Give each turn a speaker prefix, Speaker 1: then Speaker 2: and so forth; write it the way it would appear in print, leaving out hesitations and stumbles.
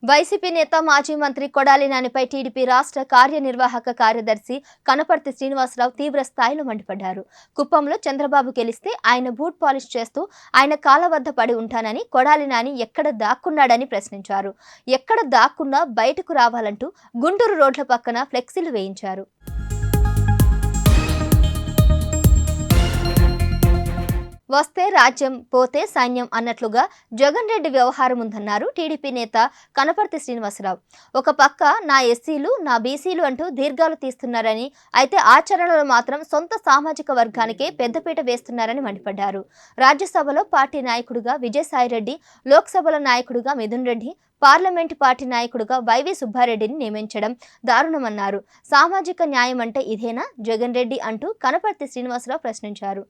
Speaker 1: YCP నేత మాజీ మంత్రి కొడాలి నానిపై టీడీపీ రాష్ట్ర కార్యనిర్వాహక కార్యదర్శి కనపర్తి శ్రీనివాసరావు తీవ్ర స్థాయిలో మండిపడ్డారు. కుప్పంలో చంద్రబాబు గెలిస్తే ఆయన బూట్ పాలిష్ చేస్తూ ఆయన కాళ్ళ వద్ద పడి ఉంటానని, కొడాలి నాని ఎక్కడ దాక్కున్నాడని ప్రశ్నించారు. ఎక్కడ దాక్కున్నా బయటకు రావాలంటూ గుంటూరు రోడ్ల పక్కన ఫ్లెక్సీలు వేయించారు. వస్తే రాజ్యం పోతే సైన్యం అన్నట్లుగా జగన్ రెడ్డి వ్యవహారం ఉందన్నారు టీడీపీ నేత కనపర్తి శ్రీనివాసరావు. ఒక పక్క నా ఎస్సీలు, నా బీసీలు అంటూ దీర్ఘాలు తీస్తున్నారని, అయితే ఆచరణలో మాత్రం సొంత సామాజిక వర్గానికే పెద్దపీట వేస్తున్నారని మండిపడ్డారు. రాజ్యసభలో పార్టీ నాయకుడిగా విజయసాయిరెడ్డి, లోక్సభలో నాయకుడిగా మిథున్ రెడ్డి, పార్లమెంటు పార్టీ నాయకుడిగా వైవి సుబ్బారెడ్డిని నియమించడం దారుణమన్నారు. సామాజిక న్యాయం అంటే ఇదేనా జగన్ రెడ్డి అంటూ కనపర్తి శ్రీనివాసరావు ప్రశ్నించారు.